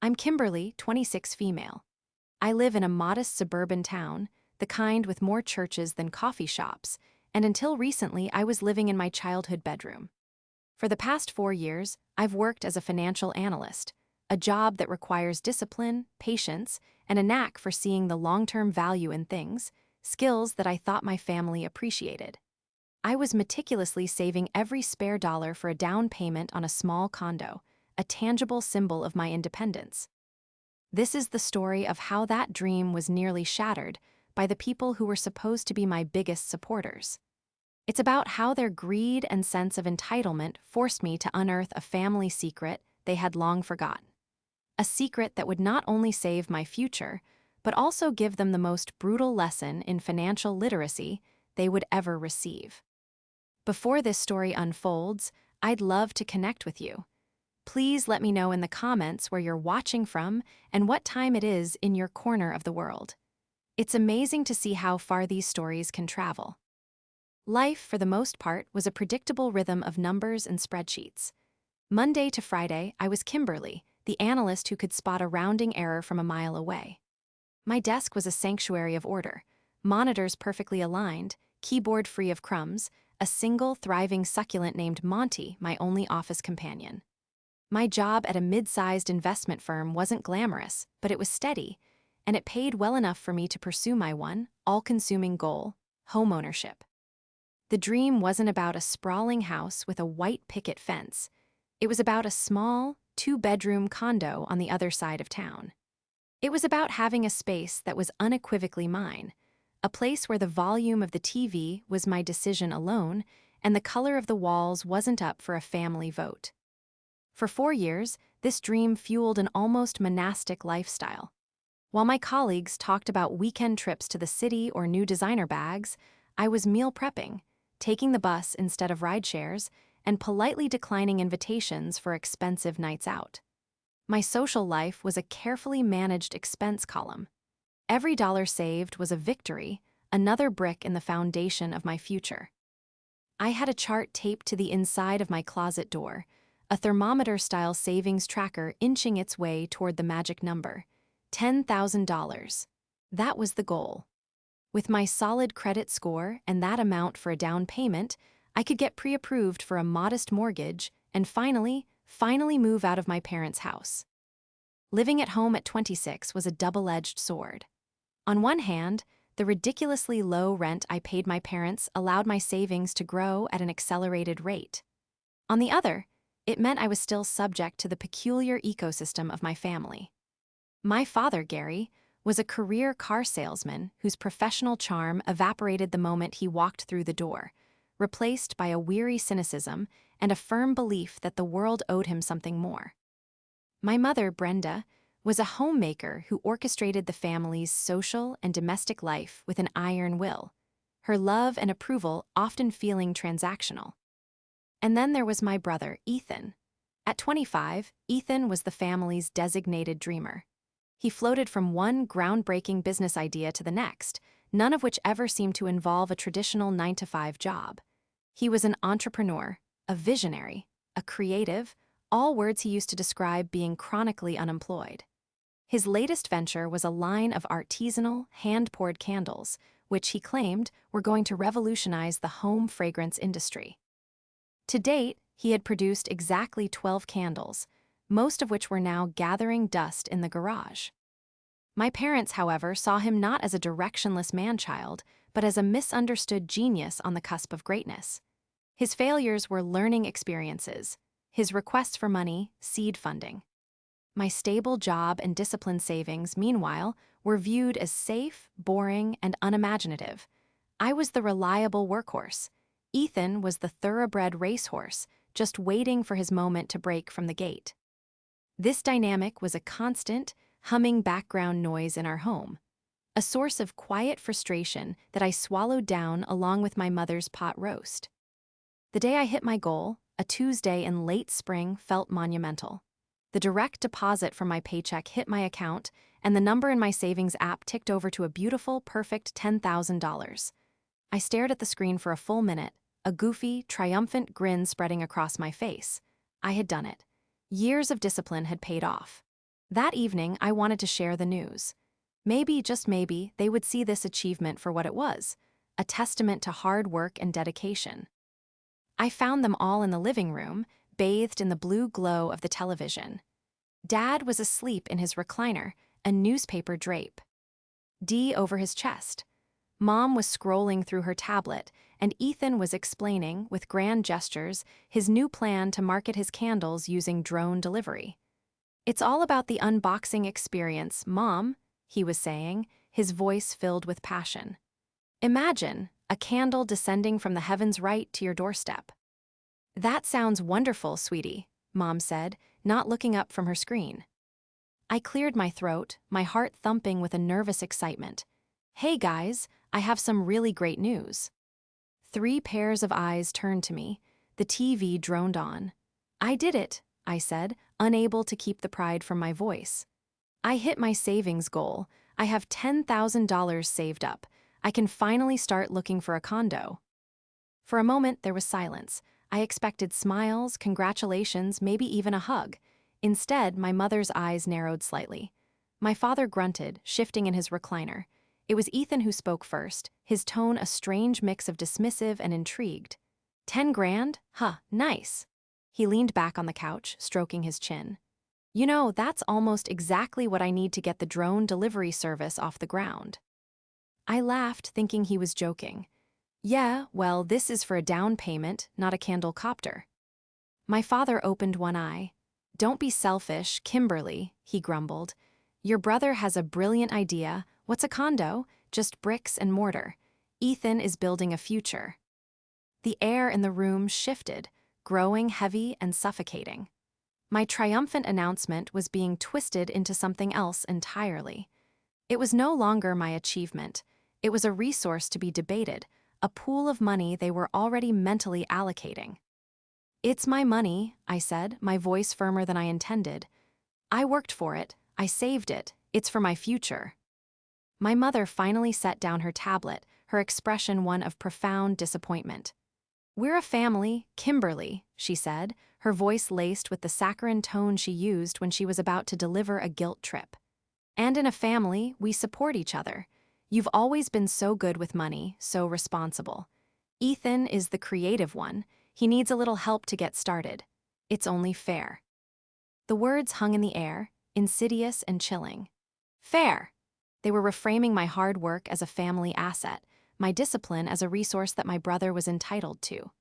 I'm Kimberly, 26 female. I live in a modest suburban town, the kind with more churches than coffee shops, and until recently I was living in my childhood bedroom. For the past 4 years, I've worked as a financial analyst, a job that requires discipline, patience, and a knack for seeing the long-term value in things, skills that I thought my family appreciated. I was meticulously saving every spare dollar for a down payment on a small condo, a tangible symbol of my independence. This is the story of how that dream was nearly shattered by the people who were supposed to be my biggest supporters. It's about how their greed and sense of entitlement forced me to unearth a family secret they had long forgotten. A secret that would not only save my future, but also give them the most brutal lesson in financial literacy they would ever receive. Before this story unfolds, I'd love to connect with you. Please let me know in the comments where you're watching from and what time it is in your corner of the world. It's amazing to see how far these stories can travel. Life, for the most part, was a predictable rhythm of numbers and spreadsheets. Monday to Friday, I was Kimberly, the analyst who could spot a rounding error from a mile away. My desk was a sanctuary of order, monitors perfectly aligned, keyboard free of crumbs, a single thriving succulent named Monty, my only office companion. My job at a mid-sized investment firm wasn't glamorous, but it was steady, and it paid well enough for me to pursue my one, all-consuming goal: homeownership. The dream wasn't about a sprawling house with a white picket fence. It was about a small, two-bedroom condo on the other side of town. It was about having a space that was unequivocally mine, a place where the volume of the TV was my decision alone, and the color of the walls wasn't up for a family vote. For 4 years, this dream fueled an almost monastic lifestyle. While my colleagues talked about weekend trips to the city or new designer bags, I was meal prepping, taking the bus instead of rideshares, and politely declining invitations for expensive nights out. My social life was a carefully managed expense column. Every dollar saved was a victory, another brick in the foundation of my future. I had a chart taped to the inside of my closet door, a thermometer-style savings tracker inching its way toward the magic number, $10,000. That was the goal. With my solid credit score and that amount for a down payment, I could get pre-approved for a modest mortgage and finally move out of my parents' house. Living at home at 26 was a double-edged sword. On one hand, the ridiculously low rent I paid my parents allowed my savings to grow at an accelerated rate. On the other, it meant I was still subject to the peculiar ecosystem of my family. My father, Gary, was a career car salesman whose professional charm evaporated the moment he walked through the door, replaced by a weary cynicism and a firm belief that the world owed him something more. My mother, Brenda, was a homemaker who orchestrated the family's social and domestic life with an iron will, her love and approval often feeling transactional. And then there was my brother, Ethan. At 25, Ethan was the family's designated dreamer. He floated from one groundbreaking business idea to the next, none of which ever seemed to involve a traditional 9-to-5 job. He was an entrepreneur, a visionary, a creative, all words he used to describe being chronically unemployed. His latest venture was a line of artisanal, hand-poured candles, which he claimed were going to revolutionize the home fragrance industry. To date, he had produced exactly 12 candles, most of which were now gathering dust in the garage. My parents, however, saw him not as a directionless man-child, but as a misunderstood genius on the cusp of greatness. His failures were learning experiences, his requests for money, seed funding. My stable job and disciplined savings, meanwhile, were viewed as safe, boring, and unimaginative. I was the reliable workhorse. Ethan was the thoroughbred racehorse, just waiting for his moment to break from the gate. This dynamic was a constant, humming background noise in our home, a source of quiet frustration that I swallowed down along with my mother's pot roast. The day I hit my goal, a Tuesday in late spring, felt monumental. The direct deposit from my paycheck hit my account, and the number in my savings app ticked over to a beautiful, perfect $10,000. I stared at the screen for a full minute, a goofy, triumphant grin spreading across my face. I had done it. Years of discipline had paid off. That evening, I wanted to share the news. Maybe, just maybe, they would see this achievement for what it was, a testament to hard work and dedication. I found them all in the living room, bathed in the blue glow of the television. Dad was asleep in his recliner, a newspaper drape. D over his chest. Mom was scrolling through her tablet, and Ethan was explaining, with grand gestures, his new plan to market his candles using drone delivery. "It's all about the unboxing experience, Mom," he was saying, his voice filled with passion. "Imagine a candle descending from the heavens right to your doorstep." "That sounds wonderful, sweetie," Mom said, not looking up from her screen. I cleared my throat, my heart thumping with a nervous excitement. "Hey guys, I have some really great news." 3 pairs of eyes turned to me. The TV droned on. "I did it," I said, unable to keep the pride from my voice. "I hit my savings goal. I have $10,000 saved up. I can finally start looking for a condo." For a moment, there was silence. I expected smiles, congratulations, maybe even a hug. Instead, my mother's eyes narrowed slightly. My father grunted, shifting in his recliner. It was Ethan who spoke first, his tone a strange mix of dismissive and intrigued. 10 grand? Huh, nice." He leaned back on the couch, stroking his chin. "You know, that's almost exactly what I need to get the drone delivery service off the ground." I laughed, thinking he was joking. "Yeah, well, this is for a down payment, not a candle copter." My father opened one eye. "Don't be selfish, Kimberly," he grumbled. "Your brother has a brilliant idea. What's a condo? Just bricks and mortar. Ethan is building a future." The air in the room shifted, growing heavy and suffocating. My triumphant announcement was being twisted into something else entirely. It was no longer my achievement. It was a resource to be debated, a pool of money they were already mentally allocating. "It's my money," I said, my voice firmer than I intended. "I worked for it. I saved it. It's for my future." My mother finally set down her tablet, her expression one of profound disappointment. "We're a family, Kimberly," she said, her voice laced with the saccharine tone she used when she was about to deliver a guilt trip. "And in a family, we support each other. You've always been so good with money, so responsible. Ethan is the creative one. He needs a little help to get started. It's only fair." The words hung in the air, insidious and chilling. Fair. They were reframing my hard work as a family asset, my discipline as a resource that my brother was entitled to.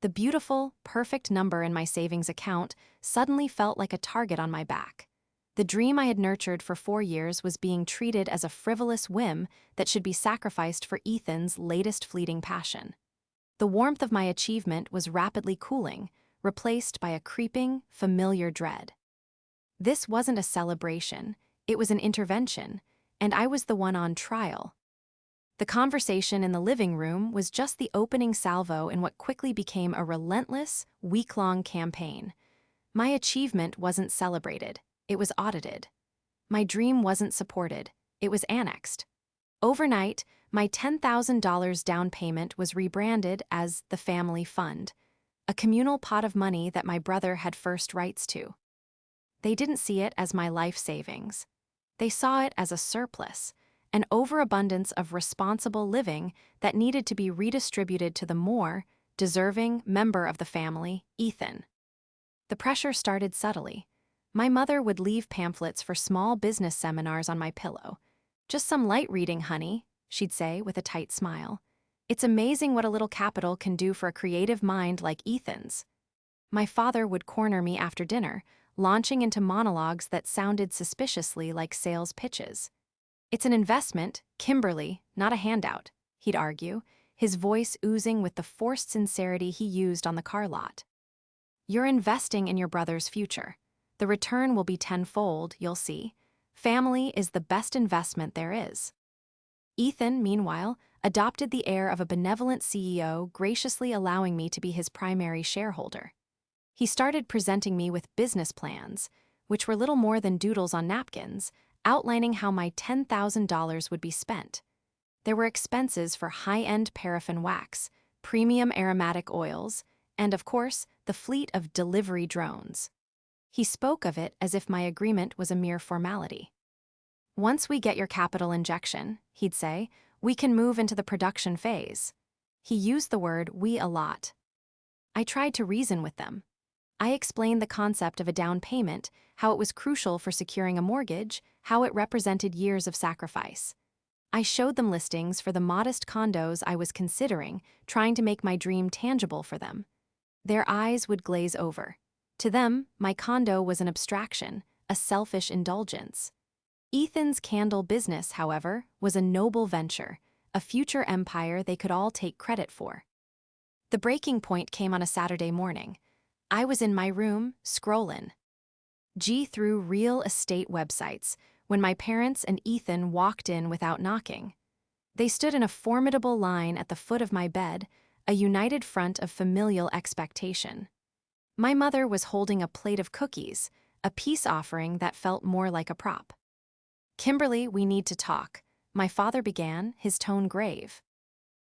The beautiful, perfect number in my savings account suddenly felt like a target on my back. The dream I had nurtured for 4 years was being treated as a frivolous whim that should be sacrificed for Ethan's latest fleeting passion. The warmth of my achievement was rapidly cooling, replaced by a creeping, familiar dread. This wasn't a celebration, it was an intervention, and I was the one on trial. The conversation in the living room was just the opening salvo in what quickly became a relentless, week-long campaign. My achievement wasn't celebrated, it was audited. My dream wasn't supported, it was annexed. Overnight, my $10,000 down payment was rebranded as the family fund, a communal pot of money that my brother had first rights to. They didn't see it as my life savings. They saw it as a surplus, an overabundance of responsible living that needed to be redistributed to the more deserving member of the family, Ethan. The pressure started subtly. My mother would leave pamphlets for small business seminars on my pillow. "Just some light reading, honey," she'd say with a tight smile. "It's amazing what a little capital can do for a creative mind like Ethan's." My father would corner me after dinner, launching into monologues that sounded suspiciously like sales pitches. "It's an investment, Kimberly, not a handout," he'd argue, his voice oozing with the forced sincerity he used on the car lot. "You're investing in your brother's future. The return will be tenfold, you'll see. Family is the best investment there is." Ethan, meanwhile, adopted the air of a benevolent CEO, graciously allowing me to be his primary shareholder. He started presenting me with business plans, which were little more than doodles on napkins, outlining how my $10,000 would be spent. There were expenses for high-end paraffin wax, premium aromatic oils, and, of course, the fleet of delivery drones. He spoke of it as if my agreement was a mere formality. Once we get your capital injection, he'd say, we can move into the production phase. He used the word we a lot. I tried to reason with them. I explained the concept of a down payment, how it was crucial for securing a mortgage, how it represented years of sacrifice. I showed them listings for the modest condos I was considering, trying to make my dream tangible for them. Their eyes would glaze over. To them, my condo was an abstraction, a selfish indulgence. Ethan's candle business, however, was a noble venture, a future empire they could all take credit for. The breaking point came on a Saturday morning. I was in my room, scrollin'. Through real estate websites, when my parents and Ethan walked in without knocking. They stood in a formidable line at the foot of my bed, a united front of familial expectation. My mother was holding a plate of cookies, a peace offering that felt more like a prop. Kimberly, we need to talk, my father began, his tone grave.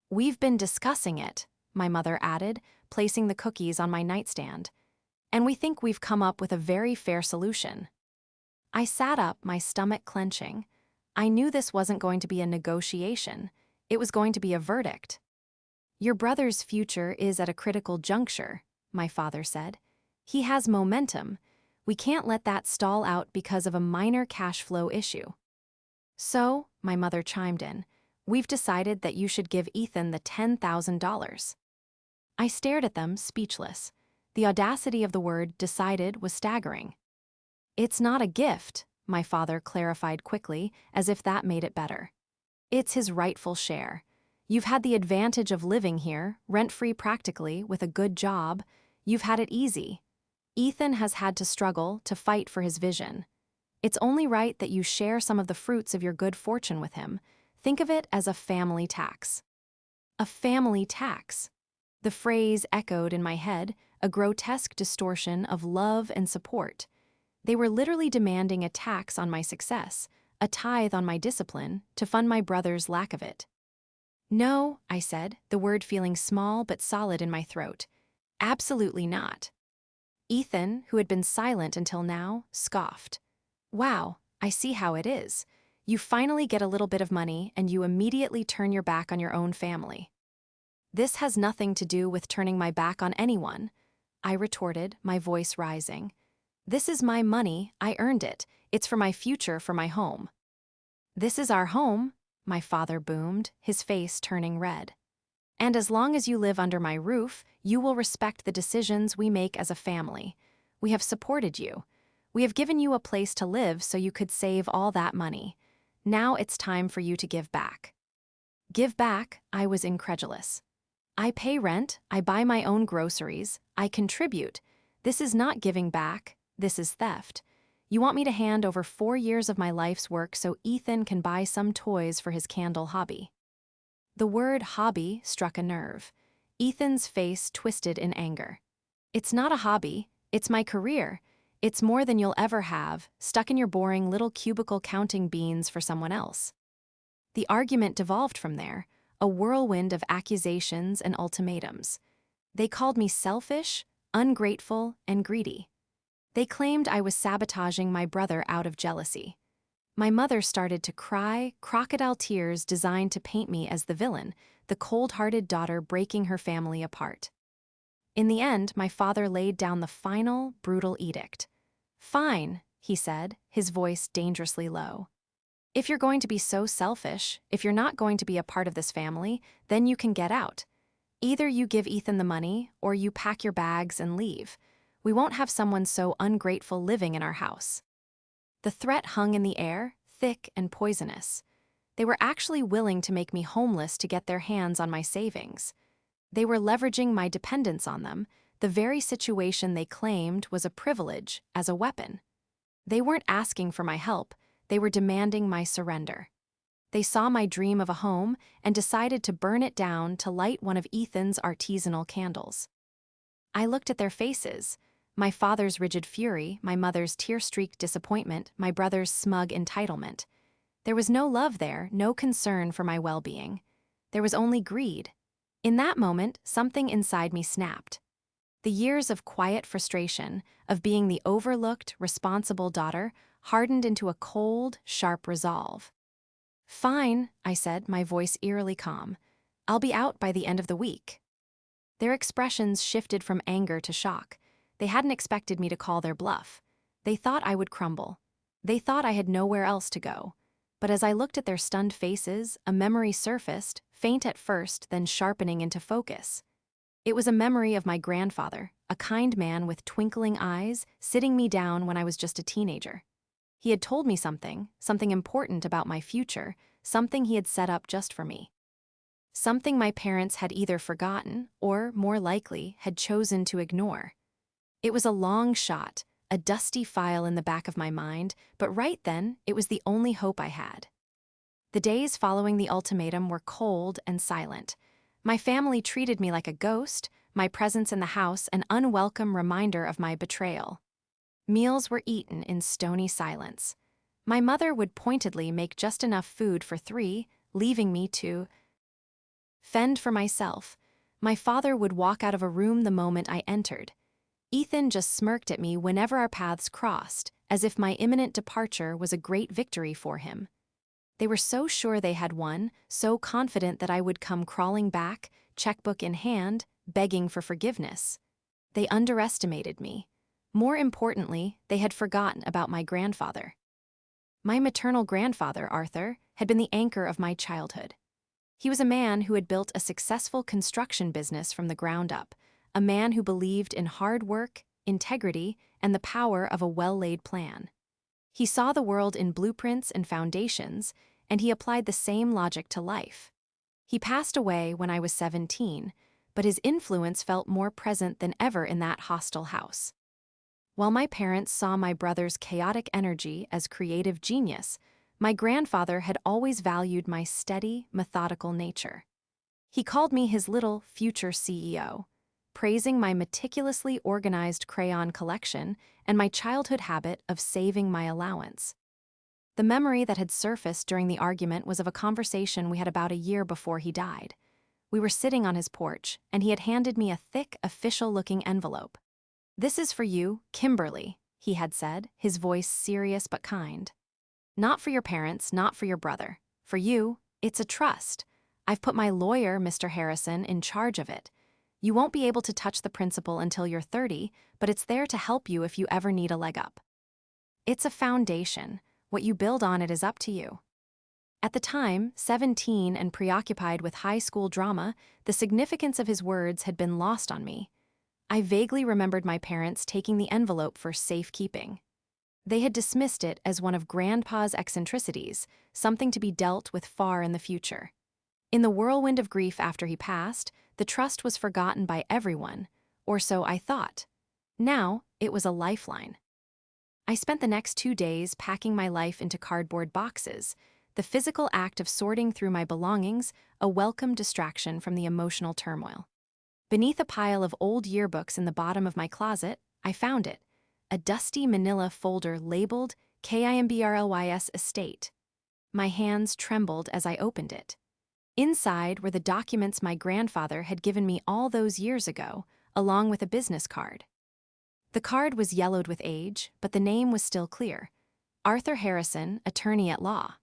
We've been discussing it, my mother added, placing the cookies on my nightstand. And we think we've come up with a very fair solution. I sat up, my stomach clenching. I knew this wasn't going to be a negotiation. It was going to be a verdict. Your brother's future is at a critical juncture, my father said. He has momentum. We can't let that stall out because of a minor cash flow issue. So, my mother chimed in, we've decided that you should give Ethan the $10,000. I stared at them, speechless. The audacity of the word decided was staggering. It's not a gift, my father clarified quickly, as if that made it better. It's his rightful share. You've had the advantage of living here, rent-free practically, with a good job. You've had it easy. Ethan has had to struggle to fight for his vision. It's only right that you share some of the fruits of your good fortune with him. Think of it as a family tax. A family tax. The phrase echoed in my head, a grotesque distortion of love and support. They were literally demanding a tax on my success, a tithe on my discipline, to fund my brother's lack of it. No, I said, the word feeling small but solid in my throat. Absolutely not. Ethan, who had been silent until now, scoffed. Wow, I see how it is. You finally get a little bit of money and you immediately turn your back on your own family. This has nothing to do with turning my back on anyone, I retorted, my voice rising. This is my money, I earned it. It's for my future, for my home. This is our home, my father boomed, his face turning red. And as long as you live under my roof, you will respect the decisions we make as a family. We have supported you. We have given you a place to live so you could save all that money. Now it's time for you to give back. Give back? I was incredulous. I pay rent, I buy my own groceries, I contribute. This is not giving back, this is theft. You want me to hand over 4 years of my life's work so Ethan can buy some toys for his candle hobby. The word hobby struck a nerve. Ethan's face twisted in anger. It's not a hobby, it's my career. It's more than you'll ever have, stuck in your boring little cubicle counting beans for someone else. The argument devolved from there, a whirlwind of accusations and ultimatums. They called me selfish, ungrateful, and greedy. They claimed I was sabotaging my brother out of jealousy. My mother started to cry, crocodile tears designed to paint me as the villain, the cold-hearted daughter breaking her family apart. In the end, my father laid down the final, brutal edict. Fine, he said, his voice dangerously low. If you're going to be so selfish, if you're not going to be a part of this family, then you can get out. Either you give Ethan the money, or you pack your bags and leave. We won't have someone so ungrateful living in our house. The threat hung in the air, thick and poisonous. They were actually willing to make me homeless to get their hands on my savings. They were leveraging my dependence on them, the very situation they claimed was a privilege, as a weapon. They weren't asking for my help, they were demanding my surrender. They saw my dream of a home and decided to burn it down to light one of Ethan's artisanal candles. I looked at their faces, my father's rigid fury, my mother's tear-streaked disappointment, my brother's smug entitlement. There was no love there, no concern for my well-being. There was only greed. In that moment, something inside me snapped. The years of quiet frustration, of being the overlooked, responsible daughter, hardened into a cold, sharp resolve. "Fine," I said, my voice eerily calm. "I'll be out by the end of the week." Their expressions shifted from anger to shock. They hadn't expected me to call their bluff. They thought I would crumble. They thought I had nowhere else to go. But as I looked at their stunned faces, a memory surfaced, faint at first, then sharpening into focus. It was a memory of my grandfather, a kind man with twinkling eyes, sitting me down when I was just a teenager. He had told me something important about my future, something he had set up just for me. Something my parents had either forgotten or, more likely, had chosen to ignore. It was a long shot, a dusty file in the back of my mind, but right then, it was the only hope I had. The days following the ultimatum were cold and silent. My family treated me like a ghost, my presence in the house an unwelcome reminder of my betrayal. Meals were eaten in stony silence. My mother would pointedly make just enough food for 3, leaving me to fend for myself. My father would walk out of a room the moment I entered. Ethan just smirked at me whenever our paths crossed, as if my imminent departure was a great victory for him. They were so sure they had won, so confident that I would come crawling back, checkbook in hand, begging for forgiveness. They underestimated me. More importantly, they had forgotten about my grandfather. My maternal grandfather, Arthur, had been the anchor of my childhood. He was a man who had built a successful construction business from the ground up, a man who believed in hard work, integrity, and the power of a well-laid plan. He saw the world in blueprints and foundations, and he applied the same logic to life. He passed away when I was 17, but his influence felt more present than ever in that hostile house. While my parents saw my brother's chaotic energy as creative genius, my grandfather had always valued my steady, methodical nature. He called me his little future CEO, praising my meticulously organized crayon collection and my childhood habit of saving my allowance. The memory that had surfaced during the argument was of a conversation we had about a year before he died. We were sitting on his porch, and he had handed me a thick, official-looking envelope. "This is for you, Kimberly," he had said, his voice serious but kind. "Not for your parents, not for your brother. For you, it's a trust. I've put my lawyer, Mr. Harrison, in charge of it. You won't be able to touch the principal until you're 30, but it's there to help you if you ever need a leg up. It's a foundation. What you build on it is up to you." At the time, 17 and preoccupied with high school drama, the significance of his words had been lost on me. I vaguely remembered my parents taking the envelope for safekeeping. They had dismissed it as one of Grandpa's eccentricities, something to be dealt with far in the future. In the whirlwind of grief after he passed, the trust was forgotten by everyone, or so I thought. Now, it was a lifeline. I spent the next 2 days packing my life into cardboard boxes, the physical act of sorting through my belongings a welcome distraction from the emotional turmoil. Beneath a pile of old yearbooks in the bottom of my closet, I found it, a dusty manila folder labeled Kimberly's estate. My hands trembled as I opened it. Inside were the documents my grandfather had given me all those years ago, along with a business card. The card was yellowed with age, but the name was still clear: Arthur Harrison, attorney at law.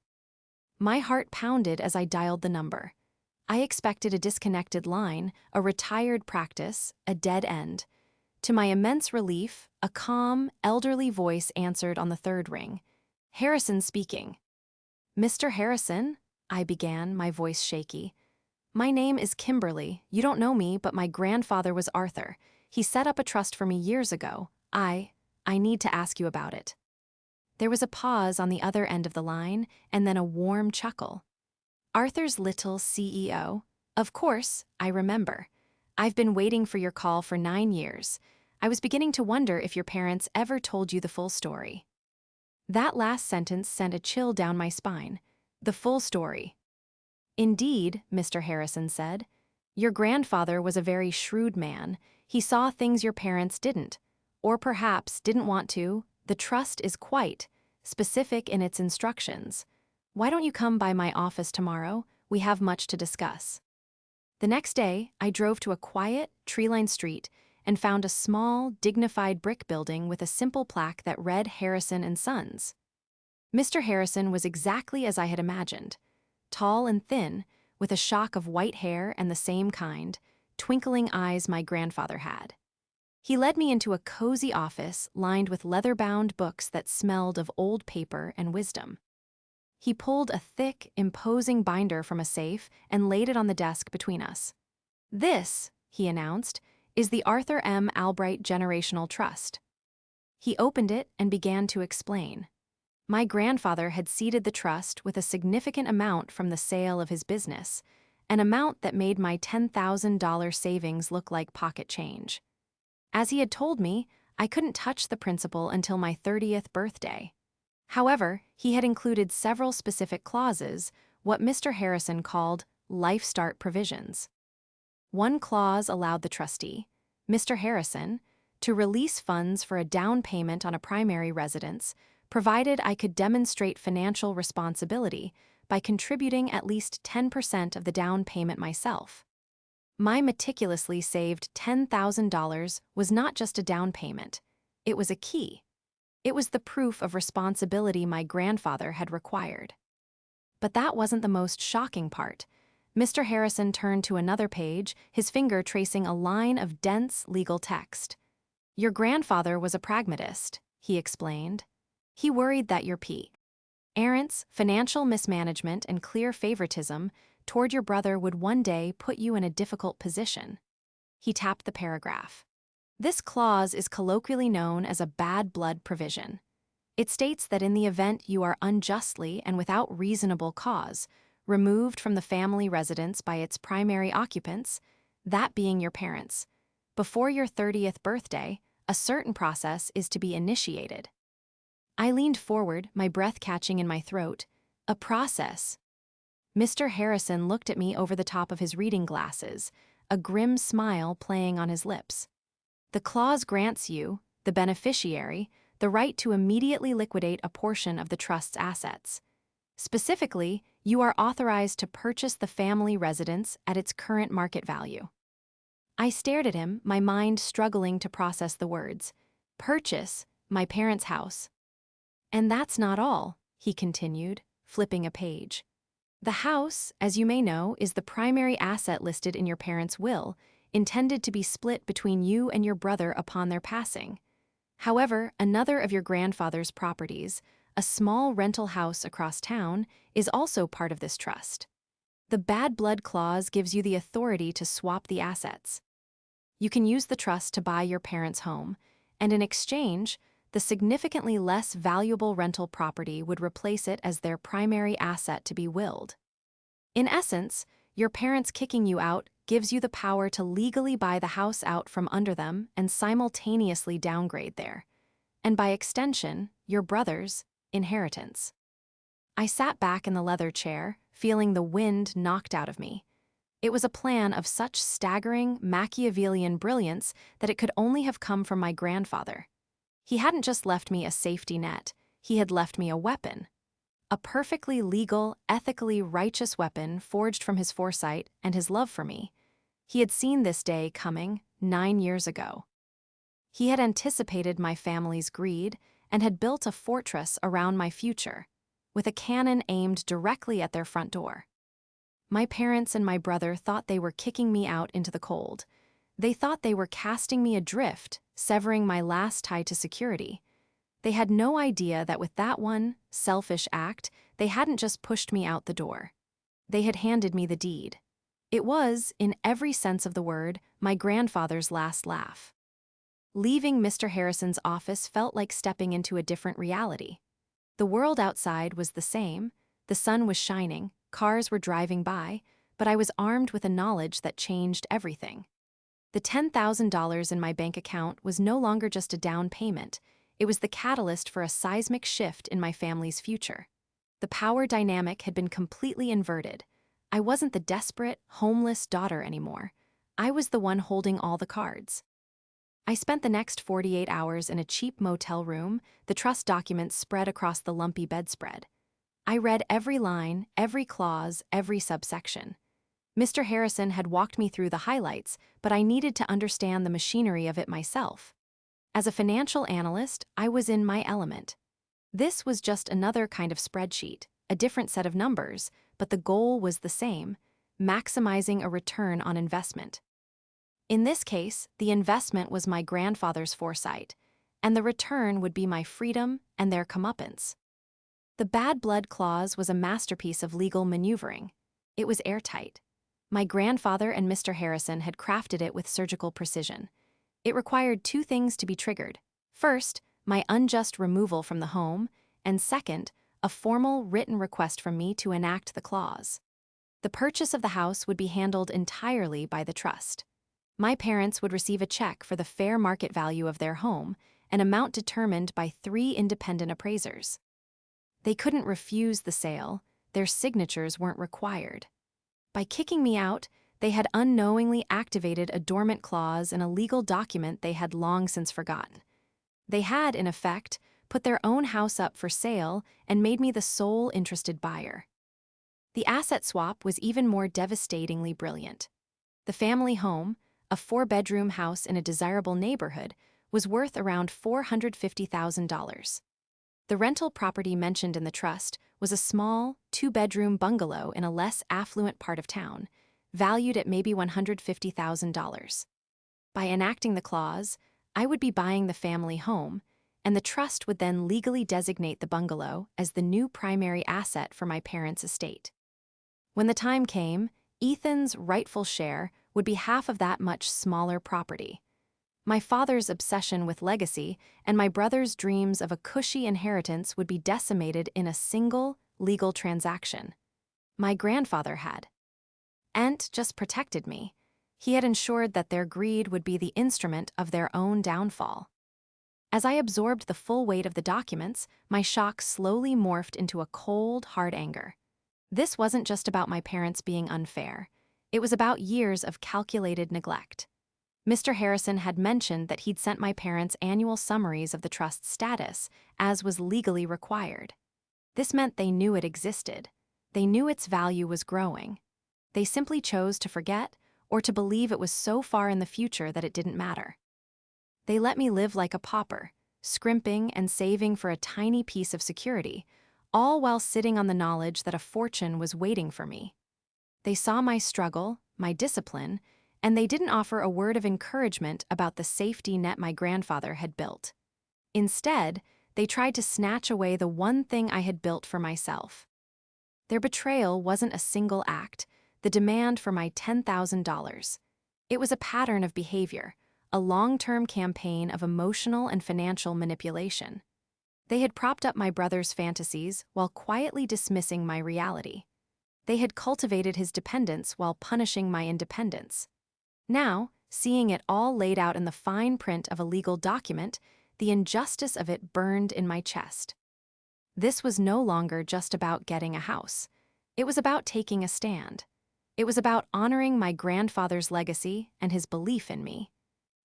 My heart pounded as I dialed the number. I expected a disconnected line, a retired practice, a dead end. To my immense relief, a calm, elderly voice answered on the third ring. "Harrison speaking." "Mr. Harrison?" I began, my voice shaky. "My name is Kimberly. You don't know me, but my grandfather was Arthur. He set up a trust for me years ago. I need to ask you about it." There was a pause on the other end of the line, and then a warm chuckle. "Arthur's little CEO? Of course, I remember. I've been waiting for your call for 9 years. I was beginning to wonder if your parents ever told you the full story." That last sentence sent a chill down my spine. The full story. "Indeed," Mr. Harrison said. "Your grandfather was a very shrewd man. He saw things your parents didn't, or perhaps didn't want to. The trust is quite specific in its instructions. Why don't you come by my office tomorrow? We have much to discuss." The next day, I drove to a quiet, tree-lined street and found a small, dignified brick building with a simple plaque that read Harrison and Sons. Mr. Harrison was exactly as I had imagined, tall and thin, with a shock of white hair and the same kind, twinkling eyes my grandfather had. He led me into a cozy office lined with leather-bound books that smelled of old paper and wisdom. He pulled a thick, imposing binder from a safe and laid it on the desk between us. "This," he announced, "is the Arthur M. Albright Generational Trust." He opened it and began to explain. My grandfather had seeded the trust with a significant amount from the sale of his business, an amount that made my $10,000 savings look like pocket change. As he had told me, I couldn't touch the principal until my 30th birthday. However, he had included several specific clauses, what Mr. Harrison called life start provisions. One clause allowed the trustee, Mr. Harrison, to release funds for a down payment on a primary residence, provided I could demonstrate financial responsibility by contributing at least 10% of the down payment myself. My meticulously saved $10,000 was not just a down payment, it was a key. It was the proof of responsibility my grandfather had required. But that wasn't the most shocking part. Mr. Harrison turned to another page, his finger tracing a line of dense legal text. "Your grandfather was a pragmatist," he explained. "He worried that your parents' financial mismanagement and clear favoritism toward your brother would one day put you in a difficult position." He tapped the paragraph. "This clause is colloquially known as a bad blood provision. It states that in the event you are unjustly and without reasonable cause removed from the family residence by its primary occupants, that being your parents, before your 30th birthday, a certain process is to be initiated." I leaned forward, my breath catching in my throat. "A process?" Mr. Harrison looked at me over the top of his reading glasses, a grim smile playing on his lips. "The clause grants you, the beneficiary, the right to immediately liquidate a portion of the trust's assets. Specifically, you are authorized to purchase the family residence at its current market value." I stared at him, my mind struggling to process the words. "Purchase my parents' house." "And that's not all," he continued, flipping a page. "The house, as you may know, is the primary asset listed in your parents' will, intended to be split between you and your brother upon their passing. However, another of your grandfather's properties, a small rental house across town, is also part of this trust. The bad blood clause gives you the authority to swap the assets. You can use the trust to buy your parents' home, and in exchange, the significantly less valuable rental property would replace it as their primary asset to be willed. In essence, your parents kicking you out gives you the power to legally buy the house out from under them and simultaneously downgrade their, and by extension, your brother's, inheritance." I sat back in the leather chair, feeling the wind knocked out of me. It was a plan of such staggering, Machiavellian brilliance that it could only have come from my grandfather. He hadn't just left me a safety net, he had left me a weapon. A perfectly legal, ethically righteous weapon forged from his foresight and his love for me. He had seen this day coming 9 years ago. He had anticipated my family's greed and had built a fortress around my future, with a cannon aimed directly at their front door. My parents and my brother thought they were kicking me out into the cold. They thought they were casting me adrift, severing my last tie to security. They had no idea that with that one selfish act, they hadn't just pushed me out the door. They had handed me the deed. It was, in every sense of the word, my grandfather's last laugh. Leaving Mr. Harrison's office felt like stepping into a different reality. The world outside was the same, the sun was shining, cars were driving by, but I was armed with a knowledge that changed everything. The $10,000 in my bank account was no longer just a down payment, it was the catalyst for a seismic shift in my family's future. The power dynamic had been completely inverted. I wasn't the desperate, homeless daughter anymore. I was the one holding all the cards. I spent the next 48 hours in a cheap motel room, the trust documents spread across the lumpy bedspread. I read every line, every clause, every subsection. Mr. Harrison had walked me through the highlights, but I needed to understand the machinery of it myself. As a financial analyst, I was in my element. This was just another kind of spreadsheet, a different set of numbers, but the goal was the same: maximizing a return on investment. In this case, the investment was my grandfather's foresight, and the return would be my freedom and their comeuppance. The bad blood clause was a masterpiece of legal maneuvering. It was airtight. My grandfather and Mr. Harrison had crafted it with surgical precision. It required two things to be triggered. First, my unjust removal from the home, and second, a formal written request from me to enact the clause. The purchase of the house would be handled entirely by the trust. My parents would receive a check for the fair market value of their home, an amount determined by 3 independent appraisers. They couldn't refuse the sale; their signatures weren't required. By kicking me out, they had unknowingly activated a dormant clause in a legal document they had long since forgotten. They had, in effect, put their own house up for sale and made me the sole interested buyer. The asset swap was even more devastatingly brilliant. The family home, a 4-bedroom house in a desirable neighborhood, was worth around $450,000. The rental property mentioned in the trust was a small, 2-bedroom bungalow in a less affluent part of town, valued at maybe $150,000. By enacting the clause, I would be buying the family home, and the trust would then legally designate the bungalow as the new primary asset for my parents' estate. When the time came, Ethan's rightful share would be half of that much smaller property. My father's obsession with legacy and my brother's dreams of a cushy inheritance would be decimated in a single, legal transaction. My grandfather hadn't just protected me. He had ensured that their greed would be the instrument of their own downfall. As I absorbed the full weight of the documents, my shock slowly morphed into a cold, hard anger. This wasn't just about my parents being unfair. It was about years of calculated neglect. Mr. Harrison had mentioned that he'd sent my parents annual summaries of the trust's status, as was legally required. This meant they knew it existed. They knew its value was growing. They simply chose to forget or to believe it was so far in the future that it didn't matter. They let me live like a pauper, scrimping and saving for a tiny piece of security, all while sitting on the knowledge that a fortune was waiting for me. They saw my struggle, my discipline, and they didn't offer a word of encouragement about the safety net my grandfather had built. Instead, they tried to snatch away the one thing I had built for myself. Their betrayal wasn't a single act, the demand for my $10,000. It was a pattern of behavior, a long-term campaign of emotional and financial manipulation. They had propped up my brother's fantasies while quietly dismissing my reality. They had cultivated his dependence while punishing my independence. Now, seeing it all laid out in the fine print of a legal document, the injustice of it burned in my chest. This was no longer just about getting a house. It was about taking a stand. It was about honoring my grandfather's legacy and his belief in me.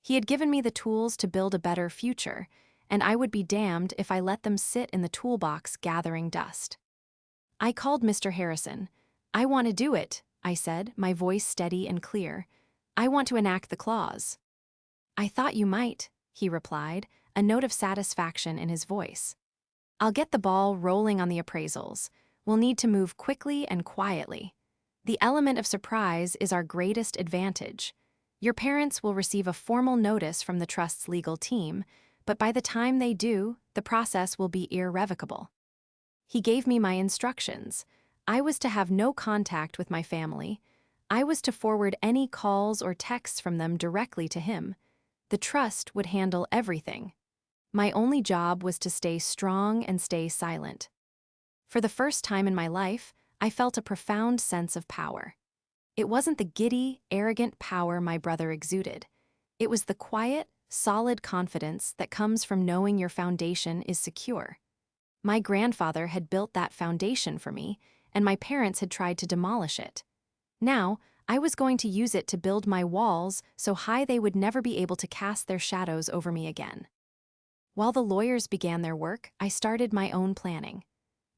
He had given me the tools to build a better future, and I would be damned if I let them sit in the toolbox gathering dust. I called Mr. Harrison. "I want to do it," I said, my voice steady and clear. "I want to enact the clause." "I thought you might," he replied, a note of satisfaction in his voice. "I'll get the ball rolling on the appraisals. We'll need to move quickly and quietly. The element of surprise is our greatest advantage. Your parents will receive a formal notice from the trust's legal team, but by the time they do, the process will be irrevocable." He gave me my instructions. I was to have no contact with my family. I was to forward any calls or texts from them directly to him. The trust would handle everything. My only job was to stay strong and stay silent. For the first time in my life, I felt a profound sense of power. It wasn't the giddy, arrogant power my brother exuded. It was the quiet, solid confidence that comes from knowing your foundation is secure. My grandfather had built that foundation for me, and my parents had tried to demolish it. Now, I was going to use it to build my walls so high they would never be able to cast their shadows over me again. While the lawyers began their work, I started my own planning.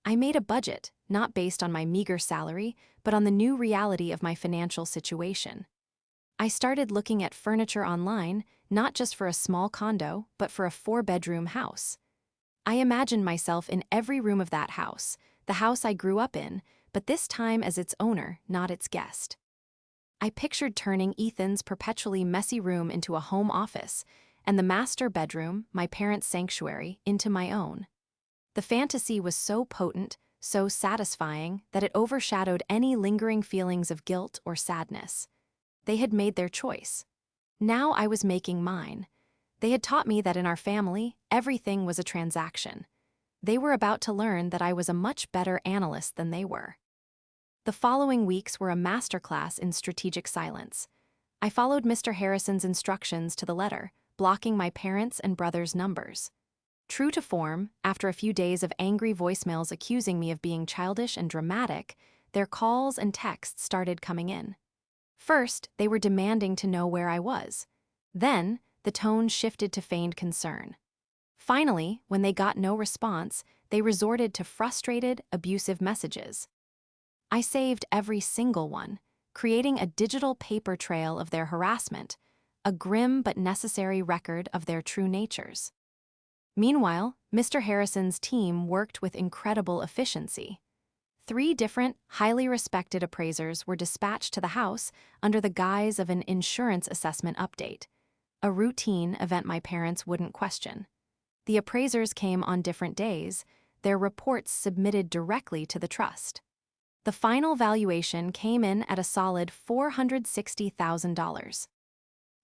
I made a budget, not based on my meager salary, but on the new reality of my financial situation. I started looking at furniture online, not just for a small condo, but for a 4-bedroom house. I imagined myself in every room of that house, the house I grew up in, but this time as its owner, not its guest. I pictured turning Ethan's perpetually messy room into a home office, and the master bedroom, my parents' sanctuary, into my own. The fantasy was so potent, so satisfying, that it overshadowed any lingering feelings of guilt or sadness. They had made their choice. Now I was making mine. They had taught me that in our family, everything was a transaction. They were about to learn that I was a much better analyst than they were. The following weeks were a masterclass in strategic silence. I followed Mr. Harrison's instructions to the letter, blocking my parents' and brother's numbers. True to form, after a few days of angry voicemails accusing me of being childish and dramatic, their calls and texts started coming in. First, they were demanding to know where I was. Then, the tone shifted to feigned concern. Finally, when they got no response, they resorted to frustrated, abusive messages. I saved every single one, creating a digital paper trail of their harassment, a grim but necessary record of their true natures. Meanwhile, Mr. Harrison's team worked with incredible efficiency. 3 different, highly respected appraisers were dispatched to the house under the guise of an insurance assessment update, a routine event my parents wouldn't question. The appraisers came on different days, their reports submitted directly to the trust. The final valuation came in at a solid $460,000.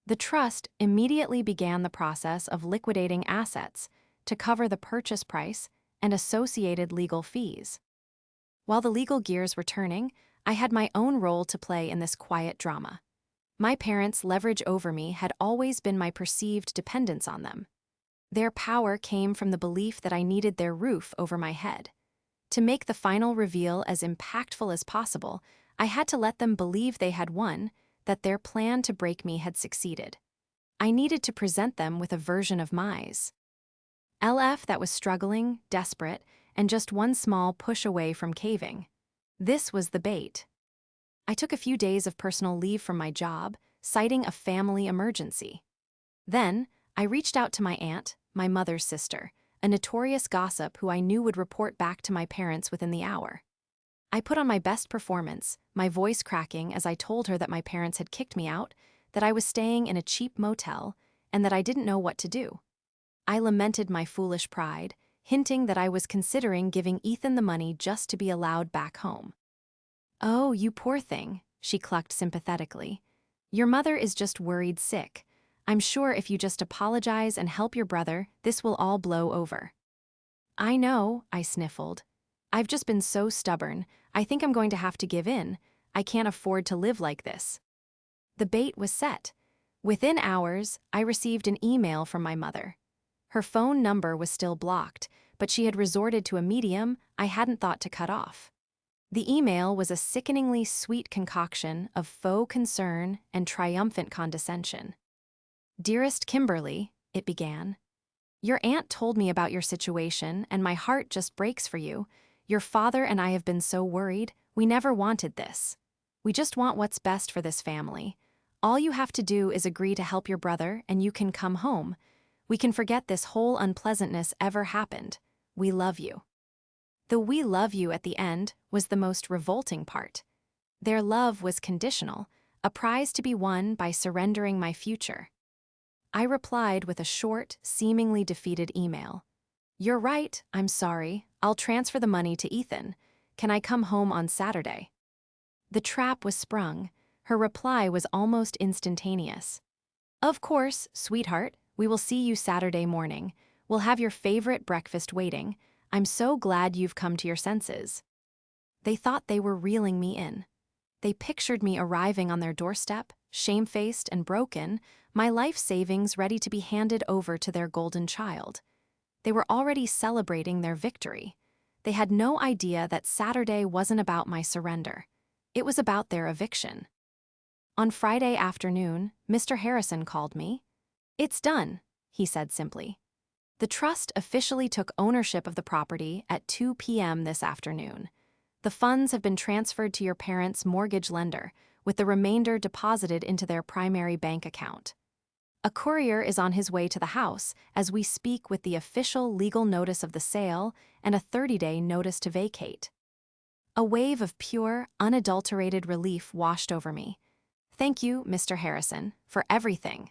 The trust immediately began the process of liquidating assets to cover the purchase price and associated legal fees. While the legal gears were turning, I had my own role to play in this quiet drama. My parents' leverage over me had always been my perceived dependence on them. Their power came from the belief that I needed their roof over my head. To make the final reveal as impactful as possible, I had to let them believe they had won, that their plan to break me had succeeded. I needed to present them with a version of LF that was struggling, desperate, and just one small push away from caving. This was the bait. I took a few days of personal leave from my job, citing a family emergency. Then, I reached out to my aunt, my mother's sister, a notorious gossip who I knew would report back to my parents within the hour. I put on my best performance, my voice cracking as I told her that my parents had kicked me out, that I was staying in a cheap motel, and that I didn't know what to do. I lamented my foolish pride, hinting that I was considering giving Ethan the money just to be allowed back home. "Oh, you poor thing," she clucked sympathetically. "Your mother is just worried sick. I'm sure if you just apologize and help your brother, this will all blow over." "I know," I sniffled. "I've just been so stubborn. I think I'm going to have to give in. I can't afford to live like this." The bait was set. Within hours, I received an email from my mother. Her phone number was still blocked, but she had resorted to a medium I hadn't thought to cut off. The email was a sickeningly sweet concoction of faux concern and triumphant condescension. "Dearest Kimberly," it began, "your aunt told me about your situation and my heart just breaks for you. Your father and I have been so worried. We never wanted this. We just want what's best for this family. All you have to do is agree to help your brother and you can come home. We can forget this whole unpleasantness ever happened. We love you." The "we love you" at the end was the most revolting part. Their love was conditional, a prize to be won by surrendering my future. I replied with a short, seemingly defeated email. "You're right, I'm sorry. I'll transfer the money to Ethan. Can I come home on Saturday?" The trap was sprung. Her reply was almost instantaneous. "Of course, sweetheart. We will see you Saturday morning. We'll have your favorite breakfast waiting. I'm so glad you've come to your senses." They thought they were reeling me in. They pictured me arriving on their doorstep, shamefaced and broken, my life savings ready to be handed over to their golden child. They were already celebrating their victory. They had no idea that Saturday wasn't about my surrender. It was about their eviction. On Friday afternoon, Mr. Harrison called me. "It's done," he said simply. The trust officially took ownership of the property at 2 p.m. this afternoon. The funds have been transferred to your parents' mortgage lender, with the remainder deposited into their primary bank account. A courier is on his way to the house as we speak with the official legal notice of the sale and a 30-day notice to vacate. A wave of pure, unadulterated relief washed over me. Thank you, Mr. Harrison, for everything.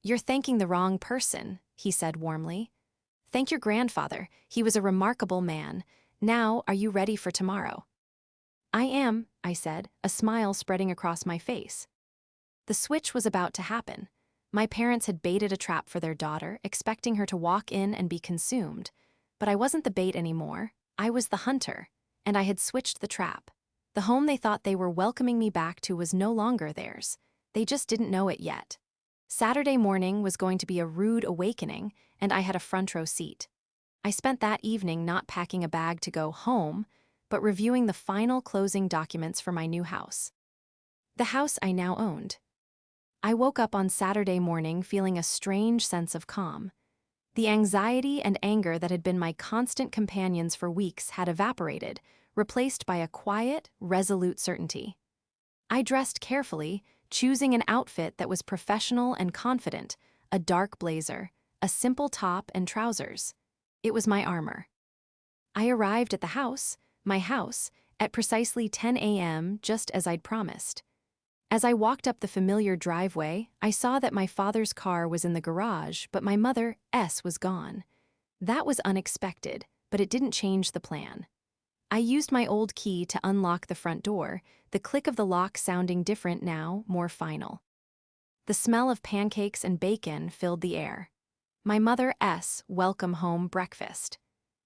You're thanking the wrong person, he said warmly. Thank your grandfather. He was a remarkable man. Now, are you ready for tomorrow? I am, I said, a smile spreading across my face. The switch was about to happen. My parents had baited a trap for their daughter, expecting her to walk in and be consumed. But I wasn't the bait anymore. I was the hunter, and I had switched the trap. The home they thought they were welcoming me back to was no longer theirs. They just didn't know it yet. Saturday morning was going to be a rude awakening, and I had a front row seat. I spent that evening not packing a bag to go home, but reviewing the final closing documents for my new house. The house I now owned. I woke up on Saturday morning feeling a strange sense of calm. The anxiety and anger that had been my constant companions for weeks had evaporated, replaced by a quiet, resolute certainty. I dressed carefully, choosing an outfit that was professional and confident, a dark blazer, a simple top and trousers. It was my armor. I arrived at the house, my house, at precisely 10 a.m., just as I'd promised. As I walked up the familiar driveway, I saw that my father's car was in the garage, but my mother, S, was gone. That was unexpected, but it didn't change the plan. I used my old key to unlock the front door, the click of the lock sounding different now, more final. The smell of pancakes and bacon filled the air. My mother, S, welcome home breakfast.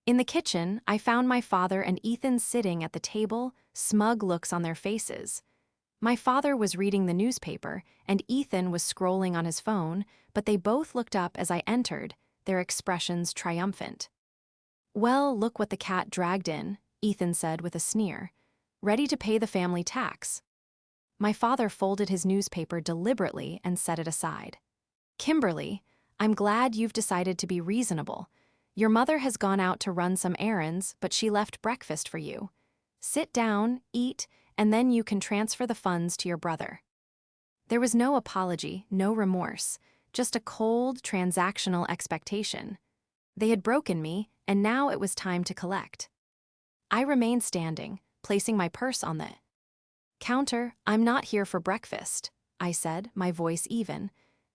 In the kitchen, I found my father and Ethan sitting at the table, smug looks on their faces. My father was reading the newspaper, and Ethan was scrolling on his phone, but they both looked up as I entered, their expressions triumphant. Well, look what the cat dragged in, Ethan said with a sneer. Ready to pay the family tax. My father folded his newspaper deliberately and set it aside. Kimberly, I'm glad you've decided to be reasonable. Your mother has gone out to run some errands, but she left breakfast for you. Sit down, eat, and then you can transfer the funds to your brother. There was no apology, no remorse, just a cold, transactional expectation. They had broken me, and now it was time to collect. I remained standing, placing my purse on the counter. I'm not here for breakfast, I said, my voice even,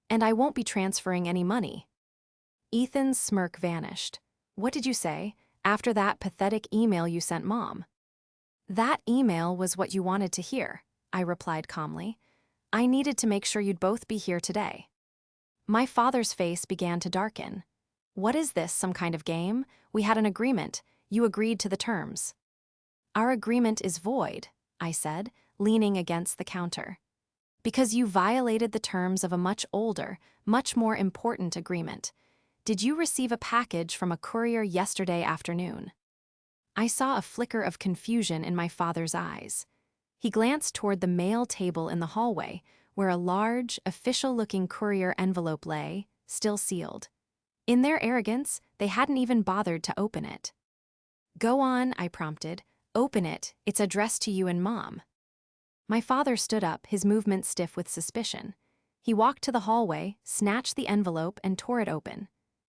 and I won't be transferring any money. Ethan's smirk vanished. What did you say, after that pathetic email you sent Mom? That email was what you wanted to hear, I replied calmly. I needed to make sure you'd both be here today. My father's face began to darken. What is this, some kind of game? We had an agreement. You agreed to the terms. Our agreement is void, I said, leaning against the counter. Because you violated the terms of a much older, much more important agreement. Did you receive a package from a courier yesterday afternoon? I saw a flicker of confusion in my father's eyes. He glanced toward the mail table in the hallway, where a large, official-looking courier envelope lay, still sealed. In their arrogance, they hadn't even bothered to open it. Go on, I prompted. Open it. It's addressed to you and Mom. My father stood up, his movement stiff with suspicion. He walked to the hallway, snatched the envelope, and tore it open.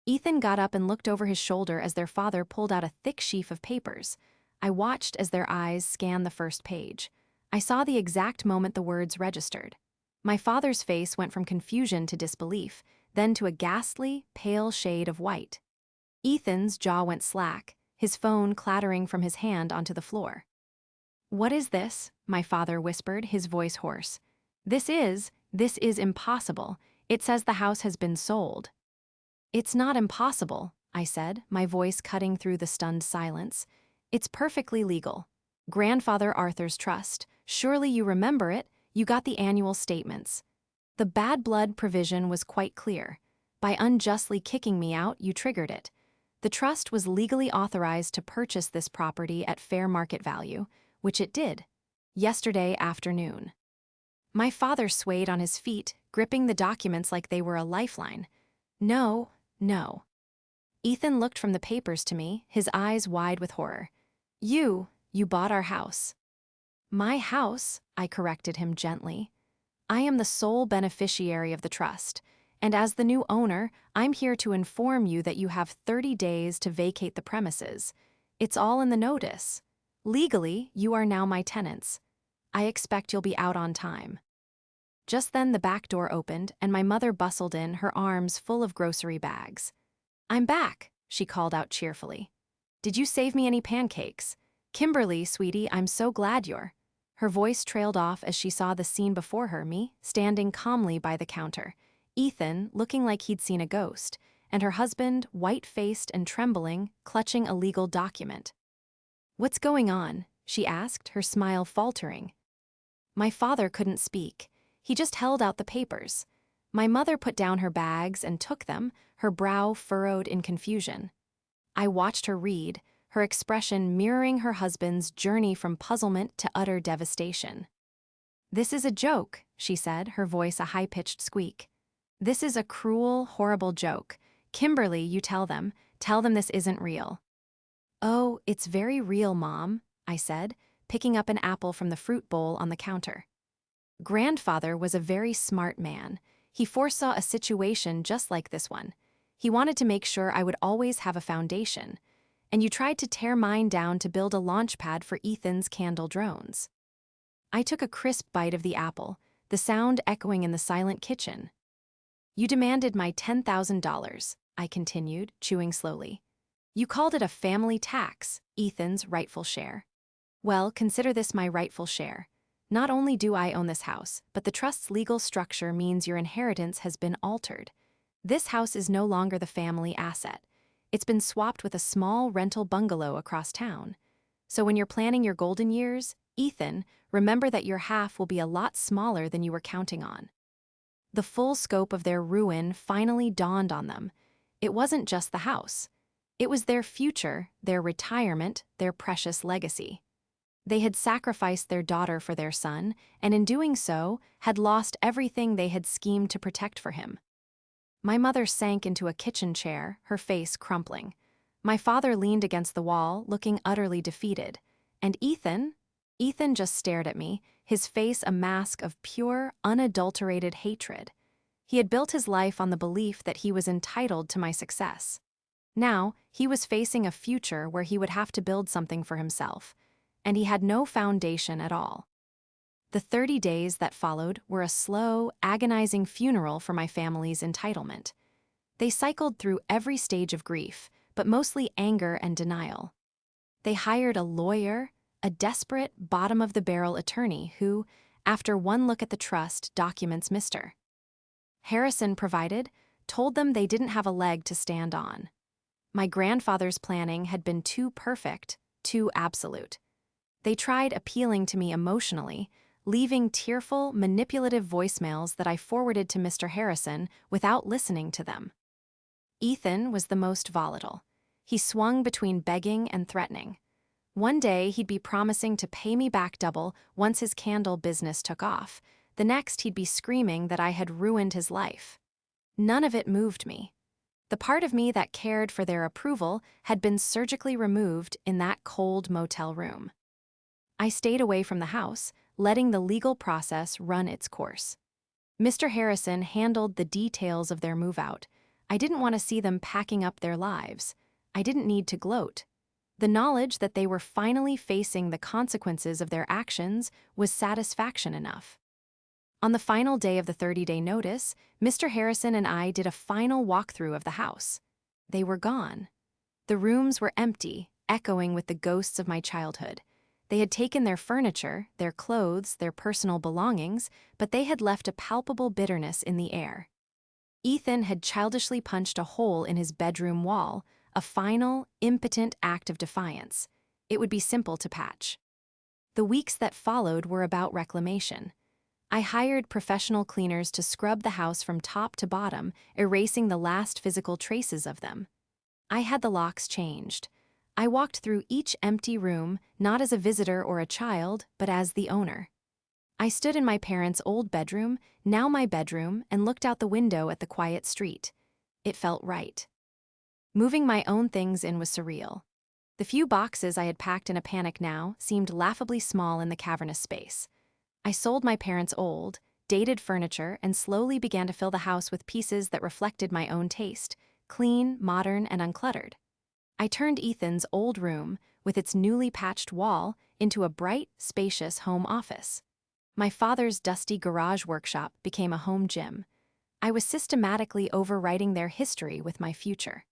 Ethan got up and looked over his shoulder as their father pulled out a thick sheaf of papers. I watched as their eyes scanned the first page. I saw the exact moment the words registered. My father's face went from confusion to disbelief, then to a ghastly, pale shade of white. Ethan's jaw went slack, his phone clattering from his hand onto the floor. What is this? My father whispered, his voice hoarse. This is impossible. It says the house has been sold. It's not impossible, I said, my voice cutting through the stunned silence. It's perfectly legal. Grandfather Arthur's trust. Surely you remember it. You got the annual statements. The bad blood provision was quite clear. By unjustly kicking me out, you triggered it. The trust was legally authorized to purchase this property at fair market value, which it did, yesterday afternoon. My father swayed on his feet, gripping the documents like they were a lifeline. No. Ethan looked from the papers to me, his eyes wide with horror. You bought our house. My house, I corrected him gently. I am the sole beneficiary of the trust, and as the new owner, I'm here to inform you that you have 30 days to vacate the premises. It's all in the notice. Legally, you are now my tenants. I expect you'll be out on time. Just then the back door opened and my mother bustled in, her arms full of grocery bags. I'm back, she called out cheerfully. Did you save me any pancakes? Kimberly, sweetie, I'm so glad you're. Her voice trailed off as she saw the scene before her, me, standing calmly by the counter, Ethan, looking like he'd seen a ghost, and her husband, white-faced and trembling, clutching a legal document. What's going on? She asked, her smile faltering. My father couldn't speak. He just held out the papers. My mother put down her bags and took them, her brow furrowed in confusion. I watched her read, her expression mirroring her husband's journey from puzzlement to utter devastation. This is a joke, she said, her voice a high-pitched squeak. This is a cruel, horrible joke. Kimberly, you tell them this isn't real. Oh, it's very real, Mom, I said, picking up an apple from the fruit bowl on the counter. Grandfather was a very smart man. He foresaw a situation just like this one. He wanted to make sure I would always have a foundation. And you tried to tear mine down to build a launch pad for Ethan's candle drones. I took a crisp bite of the apple, the sound echoing in the silent kitchen. You demanded my $10,000, I continued, chewing slowly. You called it a family tax, Ethan's rightful share. Well, consider this my rightful share. Not only do I own this house, but the trust's legal structure means your inheritance has been altered. This house is no longer the family asset. It's been swapped with a small rental bungalow across town. So when you're planning your golden years, Ethan, remember that your half will be a lot smaller than you were counting on. The full scope of their ruin finally dawned on them. It wasn't just the house. It was their future, their retirement, their precious legacy. They had sacrificed their daughter for their son, and in doing so, had lost everything they had schemed to protect for him. My mother sank into a kitchen chair, her face crumpling. My father leaned against the wall, looking utterly defeated. And Ethan just stared at me, his face a mask of pure, unadulterated hatred. He had built his life on the belief that he was entitled to my success. Now, he was facing a future where he would have to build something for himself, and he had no foundation at all. The 30 days that followed were a slow, agonizing funeral for my family's entitlement. They cycled through every stage of grief, but mostly anger and denial. They hired a lawyer, a desperate, bottom-of-the-barrel attorney who, after one look at the trust documents Mr. Harrison provided, told them they didn't have a leg to stand on. My grandfather's planning had been too perfect, too absolute. They tried appealing to me emotionally, leaving tearful, manipulative voicemails that I forwarded to Mr. Harrison without listening to them. Ethan was the most volatile. He swung between begging and threatening. One day, he'd be promising to pay me back double once his candle business took off. The next, he'd be screaming that I had ruined his life. None of it moved me. The part of me that cared for their approval had been surgically removed in that cold motel room. I stayed away from the house, letting the legal process run its course. Mr. Harrison handled the details of their move-out. I didn't want to see them packing up their lives. I didn't need to gloat. The knowledge that they were finally facing the consequences of their actions was satisfaction enough. On the final day of the 30-day notice, Mr. Harrison and I did a final walkthrough of the house. They were gone. The rooms were empty, echoing with the ghosts of my childhood. They had taken their furniture, their clothes, their personal belongings, but they had left a palpable bitterness in the air. Ethan had childishly punched a hole in his bedroom wall, a final, impotent act of defiance. It would be simple to patch. The weeks that followed were about reclamation. I hired professional cleaners to scrub the house from top to bottom, erasing the last physical traces of them. I had the locks changed. I walked through each empty room, not as a visitor or a child, but as the owner. I stood in my parents' old bedroom, now my bedroom, and looked out the window at the quiet street. It felt right. Moving my own things in was surreal. The few boxes I had packed in a panic now seemed laughably small in the cavernous space. I sold my parents' old, dated furniture and slowly began to fill the house with pieces that reflected my own taste, clean, modern, and uncluttered. I turned Ethan's old room, with its newly patched wall, into a bright, spacious home office. My father's dusty garage workshop became a home gym. I was systematically overwriting their history with my future.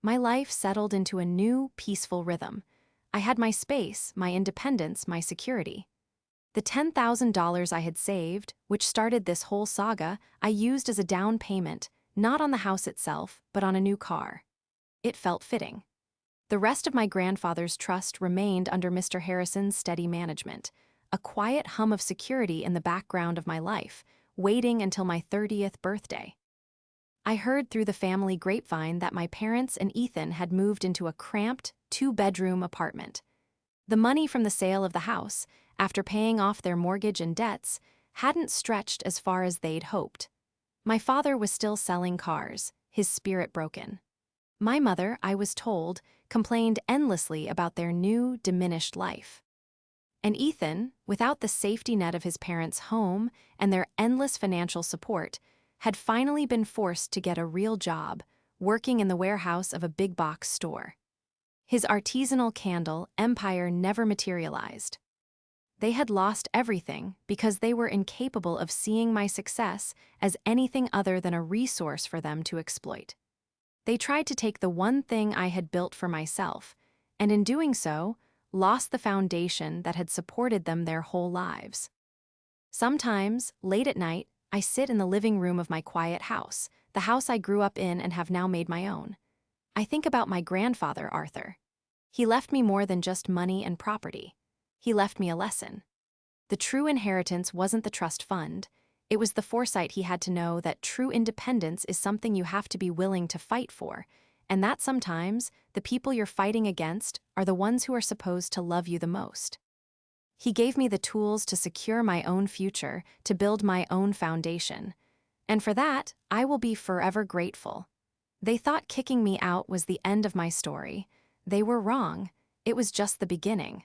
My life settled into a new, peaceful rhythm. I had my space, my independence, my security. The $10,000 I had saved, which started this whole saga, I used as a down payment, not on the house itself, but on a new car. It felt fitting. The rest of my grandfather's trust remained under Mr. Harrison's steady management, a quiet hum of security in the background of my life, waiting until my 30th birthday. I heard through the family grapevine that my parents and Ethan had moved into a cramped, two-bedroom apartment. The money from the sale of the house, after paying off their mortgage and debts, hadn't stretched as far as they'd hoped. My father was still selling cars, his spirit broken. My mother, I was told, complained endlessly about their new, diminished life. And Ethan, without the safety net of his parents' home and their endless financial support, had finally been forced to get a real job, working in the warehouse of a big-box store. His artisanal candle empire never materialized. They had lost everything because they were incapable of seeing my success as anything other than a resource for them to exploit. They tried to take the one thing I had built for myself, and in doing so, lost the foundation that had supported them their whole lives. Sometimes, late at night, I sit in the living room of my quiet house, the house I grew up in and have now made my own. I think about my grandfather, Arthur. He left me more than just money and property. He left me a lesson. The true inheritance wasn't the trust fund. It was the foresight he had to know that true independence is something you have to be willing to fight for, and that sometimes the people you're fighting against are the ones who are supposed to love you the most. He gave me the tools to secure my own future, to build my own foundation. And for that, I will be forever grateful. They thought kicking me out was the end of my story. They were wrong. It was just the beginning.